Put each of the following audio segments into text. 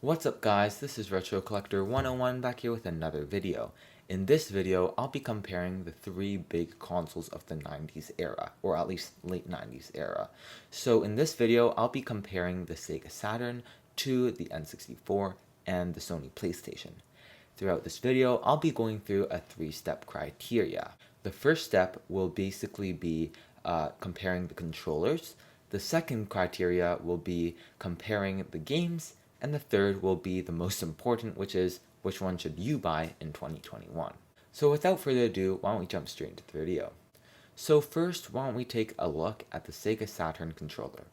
What's up guys, this is Retro Collector 101 back here with another video. In this video, I'll be comparing the three big consoles of the 90s era, or at least late 90s era. So in this video, I'll be comparing the SEGA Saturn to the N64 and the Sony PlayStation. Throughout this video, I'll be going through a three-step criteria. The first step will basically be comparing the controllers. The second criteria will be comparing the games. And the third will be the most important, which is which one should you buy in 2021. So without further ado, why don't we jump straight into the video. So first, why don't we take a look at the SEGA Saturn controller.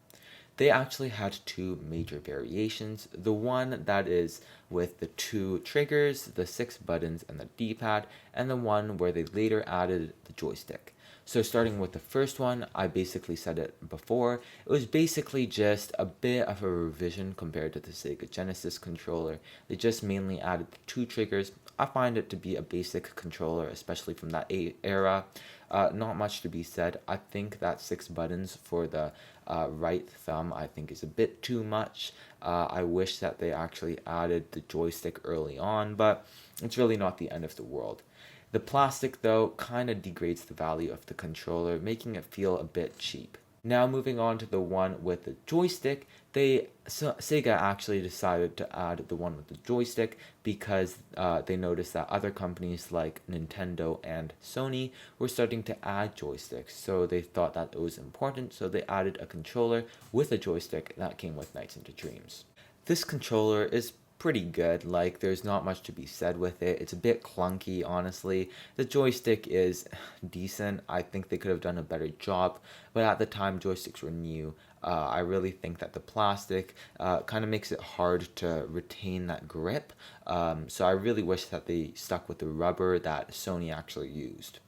They actually had two major variations. The one that is with the two triggers, the 6 buttons, and the D-pad, and the one where they later added the joystick. So starting with the first one, I basically said it before, it was basically just a bit of a revision compared to the Sega Genesis controller. They just mainly added the two triggers. I find it to be a basic controller, especially from that era. Not much to be said. I think that 6 buttons for the right thumb I think is a bit too much. I wish that they actually added the joystick early on, but it's really not the end of the world. The plastic though kind of degrades the value of the controller, making it feel a bit cheap. Now moving on to the one with the joystick, Sega actually decided to add the one with the joystick because they noticed that other companies like Nintendo and Sony were starting to add joysticks. So they thought that it was important, so they added a controller with a joystick that came with Nights into Dreams. This controller is pretty good. Like, there's not much to be said with it. It's a bit clunky, honestly. The joystick is decent. I think they could have done a better job, but at the time joysticks were new. I really think that the plastic kind of makes it hard to retain that grip, so I really wish that they stuck with the rubber that Sony actually used.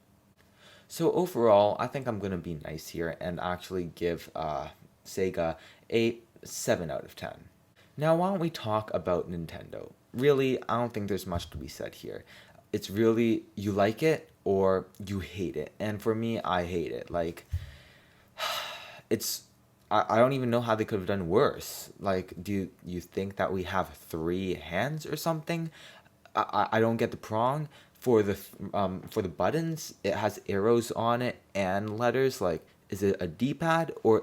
So overall, I think I'm going to be nice here and actually give Sega a 7 out of 10. Now, why don't we talk about Nintendo? Really, I don't think there's much to be said here. It's really, you like it or you hate it. And for me, I hate it. Like, I don't even know how they could have done worse. Like, do you think that we have 3 hands or something? I don't get the prong. For the buttons, it has arrows on it and letters. Like, is it a D-pad or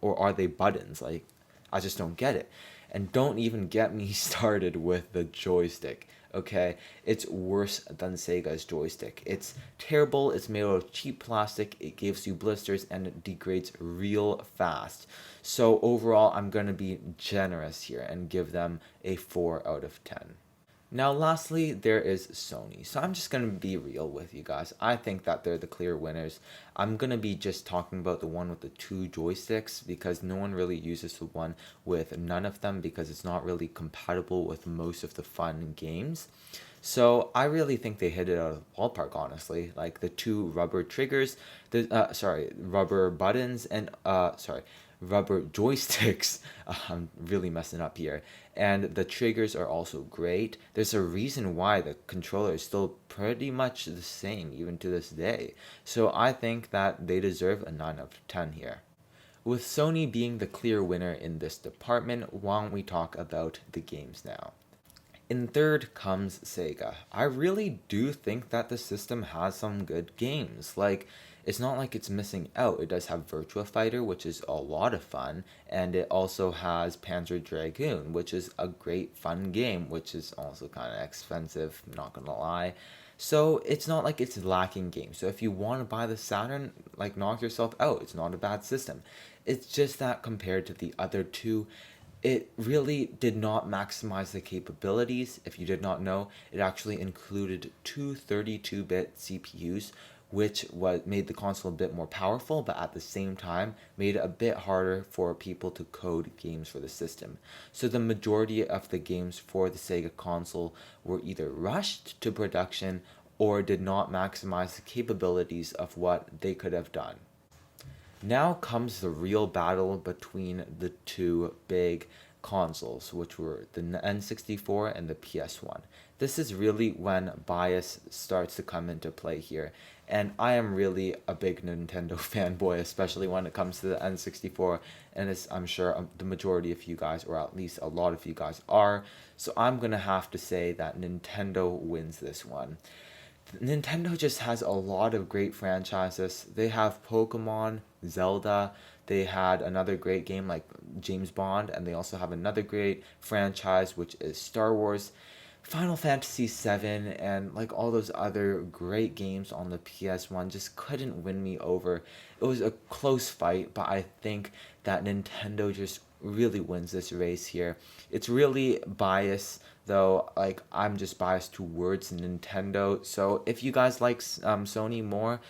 or are they buttons? Like, I just don't get it. And don't even get me started with the joystick, okay? It's worse than Sega's joystick. It's terrible, it's made out of cheap plastic, it gives you blisters, and it degrades real fast. So overall, I'm going to be generous here and give them a 4 out of 10. Now lastly, there is Sony. So I'm just going to be real with you guys. I think that they're the clear winners. I'm going to be just talking about the one with the 2 joysticks because no one really uses the one with none of them because it's not really compatible with most of the fun games. So I really think they hit it out of the ballpark, honestly. Like the 2 rubber triggers, rubber buttons, and rubber joysticks. I'm really messing up here. And the triggers are also great. There's a reason why the controller is still pretty much the same even to this day. So I think that they deserve a 9 out of 10 here. With Sony being the clear winner in this department, why don't we talk about the games now? In third comes Sega. I really do think that the system has some good games. Like, it's not like it's missing out. It does have Virtua Fighter, which is a lot of fun, and it also has Panzer Dragoon, which is a great fun game, which is also kind of expensive, not gonna lie. So it's not like it's lacking games. So if you want to buy the Saturn, like, knock yourself out. It's not a bad system. It's just that compared to the other two, it really did not maximize the capabilities. If you did not know, it actually included 2 32-bit CPUs, which made the console a bit more powerful, but at the same time made it a bit harder for people to code games for the system. So the majority of the games for the Sega console were either rushed to production or did not maximize the capabilities of what they could have done. Now comes the real battle between the two big consoles, which were the N64 and the PS1. This is really when bias starts to come into play here. And I am really a big Nintendo fanboy, especially when it comes to the N64. And as I'm sure the majority of you guys, or at least a lot of you guys, are. So I'm going to have to say that Nintendo wins this one. Nintendo just has a lot of great franchises. They have Pokemon, Zelda, they had another great game like James Bond, and they also have another great franchise which is Star Wars, Final Fantasy VII, and like all those other great games on the PS1 just couldn't win me over. It was a close fight, but I think that Nintendo just really wins this race here. It's really biased though, like I'm just biased towards Nintendo. So if you guys like Sony more,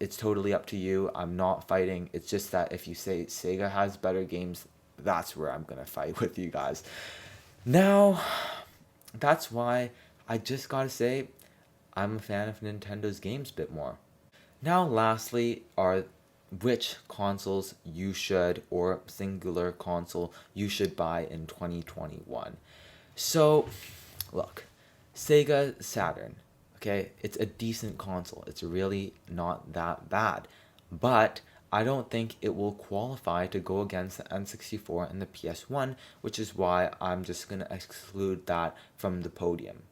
it's totally up to you. I'm not fighting. It's just that if you say Sega has better games, that's where I'm gonna fight with you guys. Now, that's why I just gotta say I'm a fan of Nintendo's games a bit more. Now, lastly, are which consoles you should, or singular console you should buy in 2021. So, look, Sega Saturn, okay, it's a decent console. It's really not that bad. But I don't think it will qualify to go against the N64 and the PS1, which is why I'm just going to exclude that from the podium.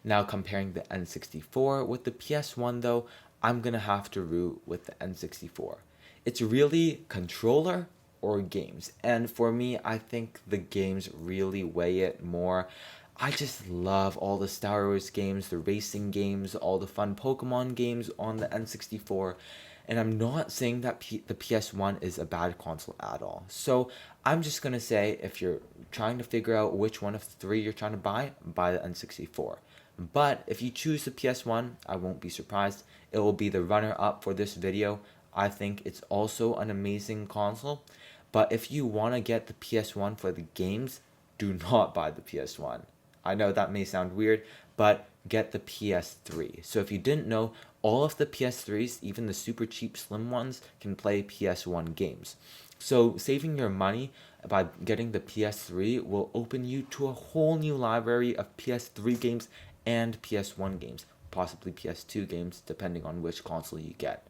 Now, comparing the N64 with the PS1, though, I'm going to have to root with the N64. It's really controller or games. And for me, I think the games really weigh it more. I just love all the Star Wars games, the racing games, all the fun Pokemon games on the N64. And I'm not saying that the PS1 is a bad console at all. So I'm just going to say if you're trying to figure out which one of the three you're trying to buy the N64. But if you choose the PS1, I won't be surprised. It will be the runner-up for this video. I think it's also an amazing console. But if you want to get the PS1 for the games, do not buy the PS1. I know that may sound weird, but get the PS3. So if you didn't know, all of the PS3s, even the super cheap slim ones, can play PS1 games. So saving your money by getting the PS3 will open you to a whole new library of PS3 games and PS1 games, possibly PS2 games, depending on which console you get.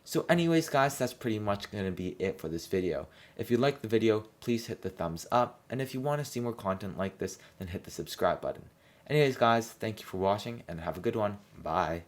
So anyways, guys, that's pretty much going to be it for this video. If you liked the video, please hit the thumbs up. And if you want to see more content like this, then hit the subscribe button. Anyways, guys, thank you for watching and have a good one. Bye.